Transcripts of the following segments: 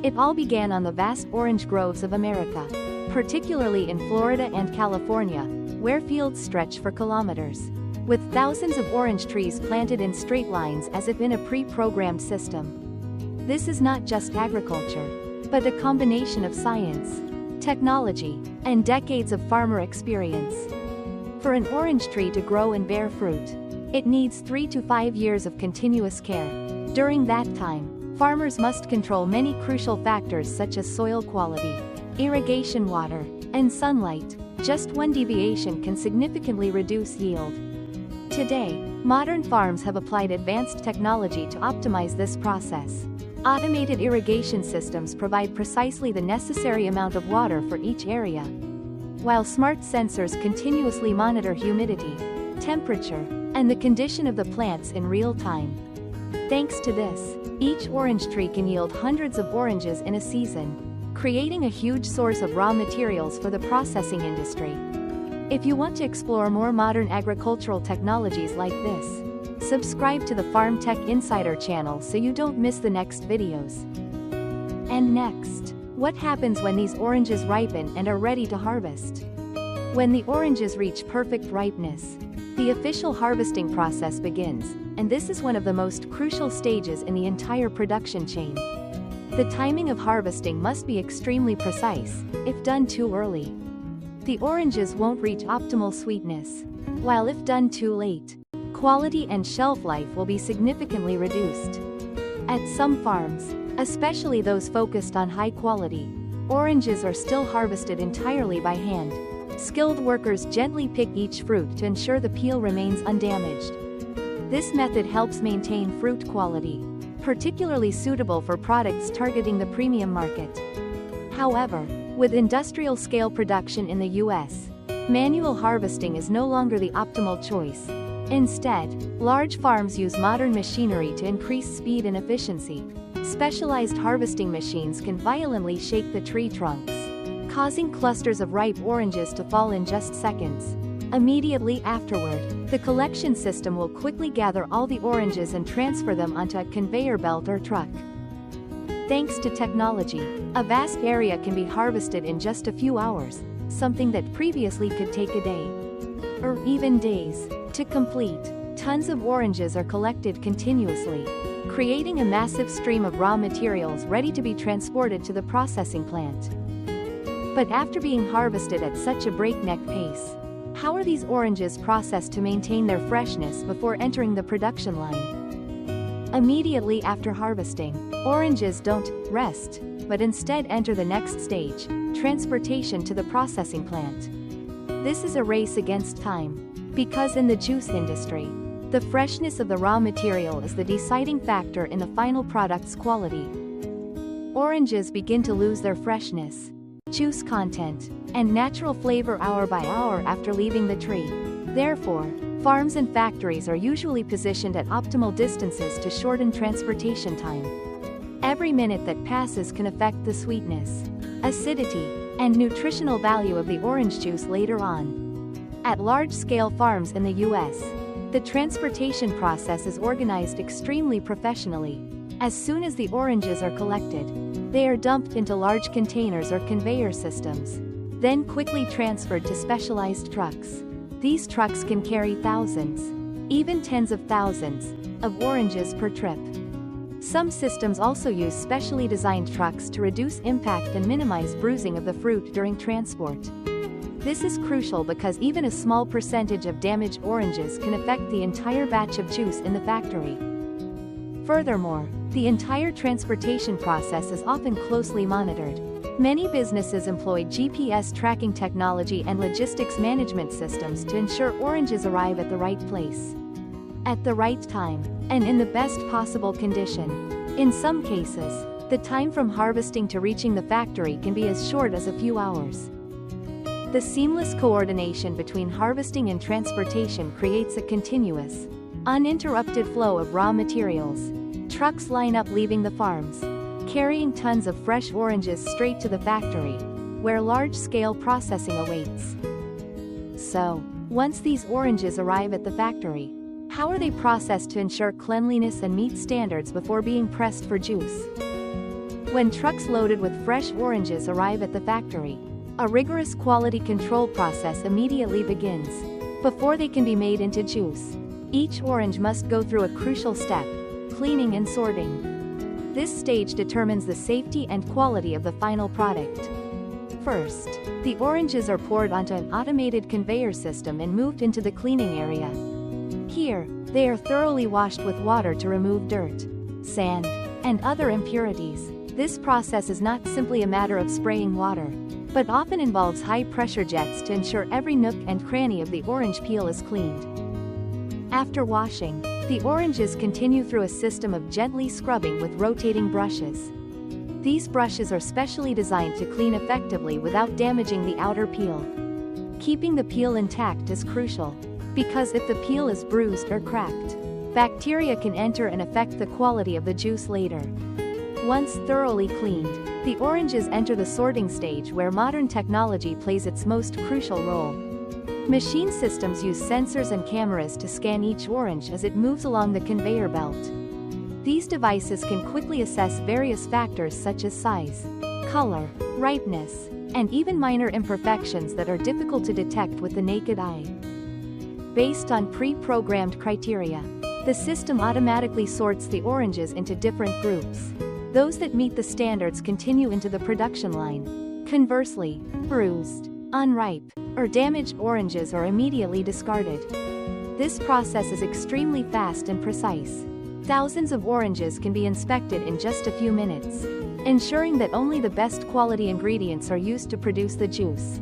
It all began on the vast orange groves of America, particularly in Florida and California, where fields stretch for kilometers, with thousands of orange trees planted in straight lines as if in a pre-programmed system. This is not just agriculture, but a combination of science, technology, and decades of farmer experience. For an orange tree to grow and bear fruit, it needs 3 to 5 years of continuous care. During that time, farmers must control many crucial factors such as soil quality, irrigation water, and sunlight. Just one deviation can significantly reduce yield. Today, modern farms have applied advanced technology to optimize this process. Automated irrigation systems provide precisely the necessary amount of water for each area, while smart sensors continuously monitor humidity, temperature, and the condition of the plants in real time. Thanks to this, each orange tree can yield hundreds of oranges in a season, creating a huge source of raw materials for the processing industry. If you want to explore more modern agricultural technologies like this, subscribe to the Farm Tech Insider channel so you don't miss the next videos. And next, what happens when these oranges ripen and are ready to harvest? When the oranges reach perfect ripeness, the official harvesting process begins, and this is one of the most crucial stages in the entire production chain. The timing of harvesting must be extremely precise. If done too early, the oranges won't reach optimal sweetness, while if done too late, quality and shelf life will be significantly reduced. At some farms, especially those focused on high quality, oranges are still harvested entirely by hand. Skilled workers gently pick each fruit to ensure the peel remains undamaged. This method helps maintain fruit quality, particularly suitable for products targeting the premium market. However, with industrial-scale production in the U.S., manual harvesting is no longer the optimal choice. Instead, large farms use modern machinery to increase speed and efficiency. Specialized harvesting machines can violently shake the tree trunks, causing clusters of ripe oranges to fall in just seconds. Immediately afterward, the collection system will quickly gather all the oranges and transfer them onto a conveyor belt or truck. Thanks to technology, a vast area can be harvested in just a few hours, something that previously could take a day, or even days, to complete. Tons of oranges are collected continuously, creating a massive stream of raw materials ready to be transported to the processing plant. But after being harvested at such a breakneck pace, how are these oranges processed to maintain their freshness before entering the production line? Immediately after harvesting, oranges don't rest, but instead enter the next stage, transportation to the processing plant. This is a race against time, because in the juice industry, the freshness of the raw material is the deciding factor in the final product's quality. Oranges begin to lose their freshness, juice content, and natural flavor hour by hour after leaving the tree. Therefore, farms and factories are usually positioned at optimal distances to shorten transportation time. Every minute that passes can affect the sweetness, acidity, and nutritional value of the orange juice later on. At large-scale farms in the U.S., the transportation process is organized extremely professionally. As soon as the oranges are collected, they are dumped into large containers or conveyor systems, then quickly transferred to specialized trucks. These trucks can carry thousands, even tens of thousands, of oranges per trip. Some systems also use specially designed trucks to reduce impact and minimize bruising of the fruit during transport. This is crucial because even a small percentage of damaged oranges can affect the entire batch of juice in the factory. Furthermore, the entire transportation process is often closely monitored. Many businesses employ GPS tracking technology and logistics management systems to ensure oranges arrive at the right place, at the right time, and in the best possible condition. In some cases, the time from harvesting to reaching the factory can be as short as a few hours. The seamless coordination between harvesting and transportation creates a continuous, uninterrupted flow of raw materials. Trucks line up leaving the farms, carrying tons of fresh oranges straight to the factory, where large-scale processing awaits. So, once these oranges arrive at the factory, how are they processed to ensure cleanliness and meet standards before being pressed for juice? When trucks loaded with fresh oranges arrive at the factory, a rigorous quality control process immediately begins. Before they can be made into juice, each orange must go through a crucial step: cleaning and sorting. This stage determines the safety and quality of the final product. First, the oranges are poured onto an automated conveyor system and moved into the cleaning area. Here, they are thoroughly washed with water to remove dirt, sand, and other impurities. This process is not simply a matter of spraying water, but often involves high-pressure jets to ensure every nook and cranny of the orange peel is cleaned. After washing, the oranges continue through a system of gently scrubbing with rotating brushes. These brushes are specially designed to clean effectively without damaging the outer peel. Keeping the peel intact is crucial, because if the peel is bruised or cracked, bacteria can enter and affect the quality of the juice later. Once thoroughly cleaned, the oranges enter the sorting stage, where modern technology plays its most crucial role. Machine systems use sensors and cameras to scan each orange as it moves along the conveyor belt. These devices can quickly assess various factors such as size, color, ripeness, and even minor imperfections that are difficult to detect with the naked eye. Based on pre-programmed criteria, the system automatically sorts the oranges into different groups. Those that meet the standards continue into the production line. Conversely, bruised, unripe, or damaged oranges are immediately discarded. This process is extremely fast and precise. Thousands of oranges can be inspected in just a few minutes, ensuring that only the best quality ingredients are used to produce the juice.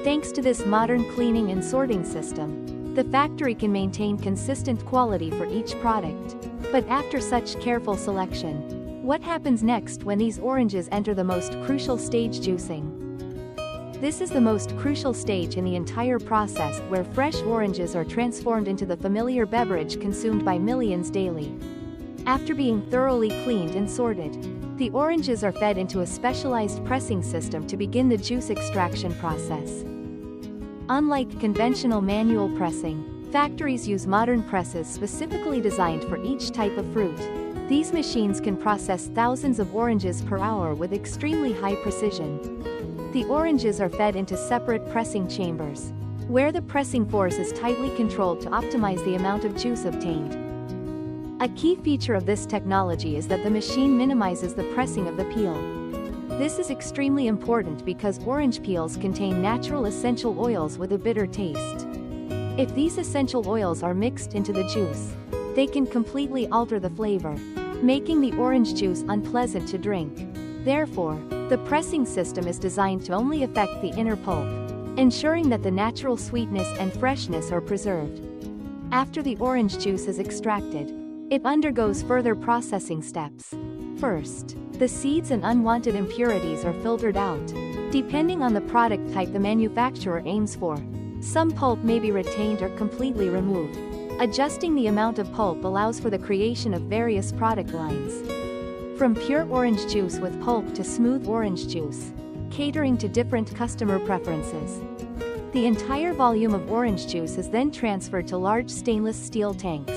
Thanks to this modern cleaning and sorting system, the factory can maintain consistent quality for each product. But after such careful selection, what happens next when these oranges enter the most crucial stage, juicing? This is the most crucial stage in the entire process, where fresh oranges are transformed into the familiar beverage consumed by millions daily. After being thoroughly cleaned and sorted, the oranges are fed into a specialized pressing system to begin the juice extraction process. Unlike conventional manual pressing, factories use modern presses specifically designed for each type of fruit. These machines can process thousands of oranges per hour with extremely high precision. The oranges are fed into separate pressing chambers, where the pressing force is tightly controlled to optimize the amount of juice obtained. A key feature of this technology is that the machine minimizes the pressing of the peel. This is extremely important because orange peels contain natural essential oils with a bitter taste. If these essential oils are mixed into the juice, they can completely alter the flavor, making the orange juice unpleasant to drink. Therefore, the pressing system is designed to only affect the inner pulp, ensuring that the natural sweetness and freshness are preserved. After the orange juice is extracted, it undergoes further processing steps. First, the seeds and unwanted impurities are filtered out, depending on the product type the manufacturer aims for. Some pulp may be retained or completely removed. Adjusting the amount of pulp allows for the creation of various product lines. From pure orange juice with pulp to smooth orange juice, catering to different customer preferences. The entire volume of orange juice is then transferred to large stainless steel tanks.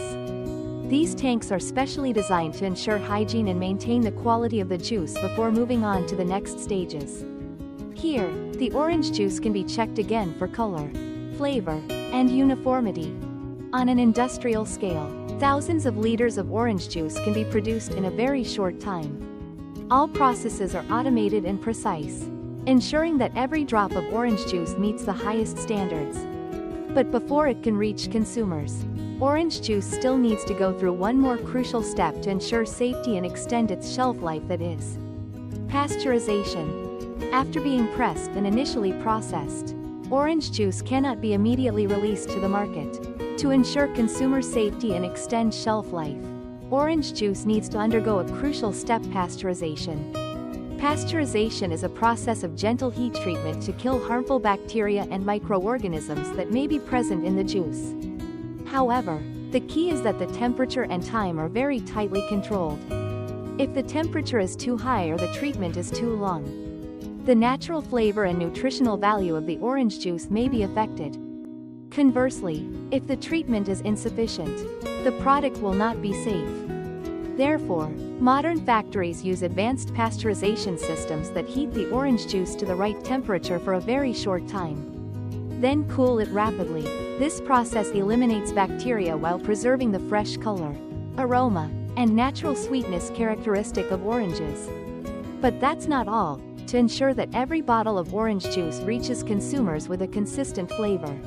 These tanks are specially designed to ensure hygiene and maintain the quality of the juice before moving on to the next stages. Here, the orange juice can be checked again for color, flavor, and uniformity. On an industrial scale, thousands of liters of orange juice can be produced in a very short time. All processes are automated and precise, ensuring that every drop of orange juice meets the highest standards. But before it can reach consumers, orange juice still needs to go through one more crucial step to ensure safety and extend its shelf life, that is, pasteurization. After being pressed and initially processed, orange juice cannot be immediately released to the market. To ensure consumer safety and extend shelf life, orange juice needs to undergo a crucial step: pasteurization. Pasteurization is a process of gentle heat treatment to kill harmful bacteria and microorganisms that may be present in the juice. However, the key is that the temperature and time are very tightly controlled. If the temperature is too high or the treatment is too long, the natural flavor and nutritional value of the orange juice may be affected. Conversely, if the treatment is insufficient, the product will not be safe. Therefore, modern factories use advanced pasteurization systems that heat the orange juice to the right temperature for a very short time. Then cool it rapidly. This process eliminates bacteria while preserving the fresh color, aroma, and natural sweetness characteristic of oranges. But that's not all. To ensure that every bottle of orange juice reaches consumers with a consistent flavor,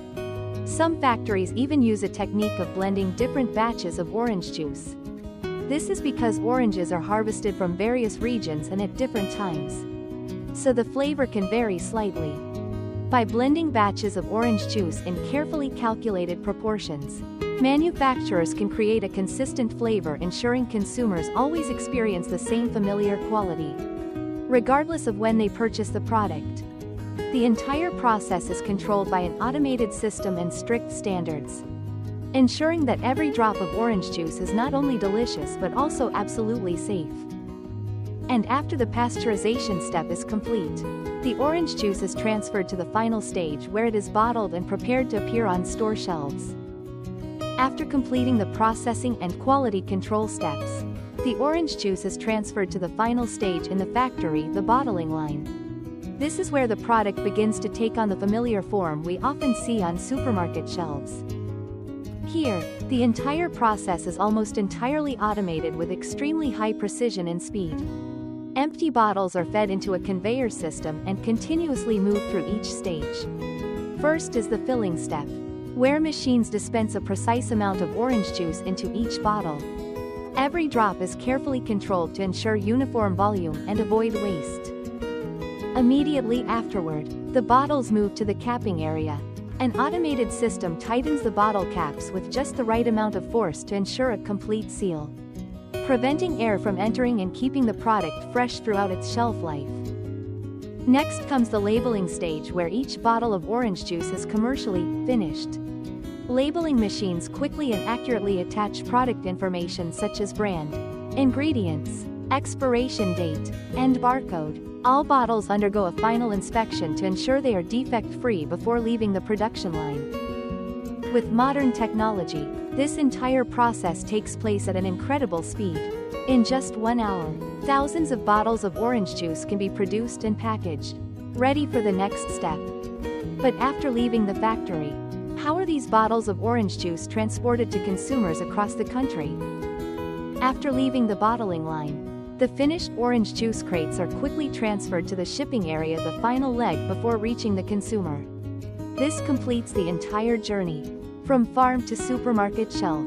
some factories even use a technique of blending different batches of orange juice. This is because oranges are harvested from various regions and at different times, so the flavor can vary slightly. By blending batches of orange juice in carefully calculated proportions, manufacturers can create a consistent flavor, ensuring consumers always experience the same familiar quality, regardless of when they purchase the product. The entire process is controlled by an automated system and strict standards, ensuring that every drop of orange juice is not only delicious but also absolutely safe. And after the pasteurization step is complete, the orange juice is transferred to the final stage where it is bottled and prepared to appear on store shelves. After completing the processing and quality control steps, the orange juice is transferred to the final stage in the factory, the bottling line. This is where the product begins to take on the familiar form we often see on supermarket shelves. Here, the entire process is almost entirely automated with extremely high precision and speed. Empty bottles are fed into a conveyor system and continuously move through each stage. First is the filling step, where machines dispense a precise amount of orange juice into each bottle. Every drop is carefully controlled to ensure uniform volume and avoid waste. Immediately afterward, the bottles move to the capping area. An automated system tightens the bottle caps with just the right amount of force to ensure a complete seal, preventing air from entering and keeping the product fresh throughout its shelf life. Next comes the labeling stage, where each bottle of orange juice is commercially finished. Labeling machines quickly and accurately attach product information such as brand, ingredients, expiration date, and barcode. All bottles undergo a final inspection to ensure they are defect-free before leaving the production line. With modern technology, this entire process takes place at an incredible speed. In just 1 hour, thousands of bottles of orange juice can be produced and packaged, ready for the next step. But after leaving the factory, how are these bottles of orange juice transported to consumers across the country? After leaving the bottling line, the finished orange juice crates are quickly transferred to the shipping area, the final leg before reaching the consumer. This completes the entire journey, from farm to supermarket shelf.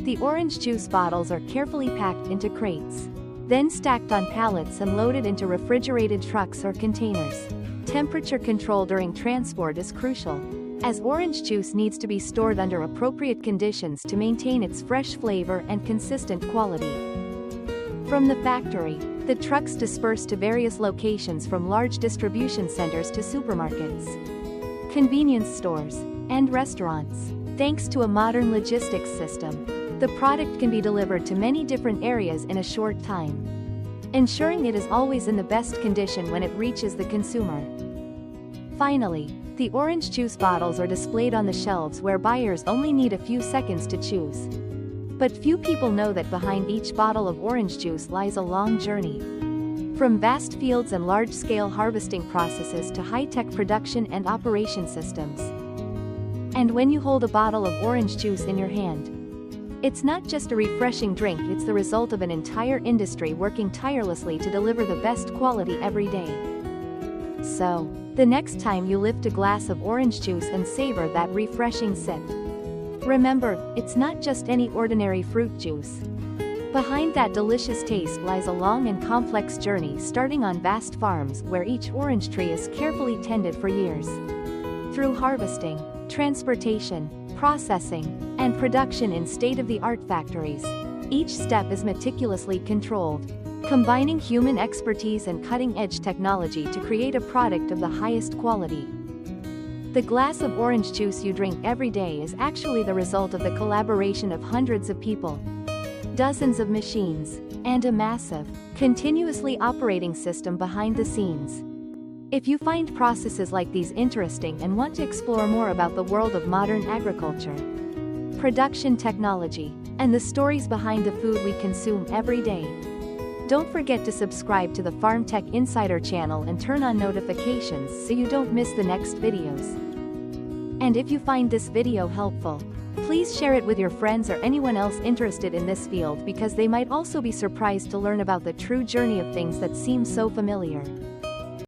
The orange juice bottles are carefully packed into crates, then stacked on pallets and loaded into refrigerated trucks or containers. Temperature control during transport is crucial, as orange juice needs to be stored under appropriate conditions to maintain its fresh flavor and consistent quality. From the factory, the trucks disperse to various locations, from large distribution centers to supermarkets, convenience stores, and restaurants. Thanks to a modern logistics system, the product can be delivered to many different areas in a short time, ensuring it is always in the best condition when it reaches the consumer. Finally, the orange juice bottles are displayed on the shelves, where buyers only need a few seconds to choose. But few people know that behind each bottle of orange juice lies a long journey. From vast fields and large-scale harvesting processes to high-tech production and operation systems. And when you hold a bottle of orange juice in your hand, it's not just a refreshing drink, it's the result of an entire industry working tirelessly to deliver the best quality every day. So, the next time you lift a glass of orange juice and savor that refreshing sip, remember, it's not just any ordinary fruit juice. Behind that delicious taste lies a long and complex journey, starting on vast farms where each orange tree is carefully tended for years. Through harvesting, transportation, processing, and production in state-of-the-art factories, each step is meticulously controlled, combining human expertise and cutting-edge technology to create a product of the highest quality. The glass of orange juice you drink every day is actually the result of the collaboration of hundreds of people, dozens of machines, and a massive, continuously operating system behind the scenes. If you find processes like these interesting and want to explore more about the world of modern agriculture, production technology, and the stories behind the food we consume every day. Don't forget to subscribe to the Farm Tech Insider channel and turn on notifications so you don't miss the next videos. And if you find this video helpful, please share it with your friends or anyone else interested in this field, because they might also be surprised to learn about the true journey of things that seem so familiar.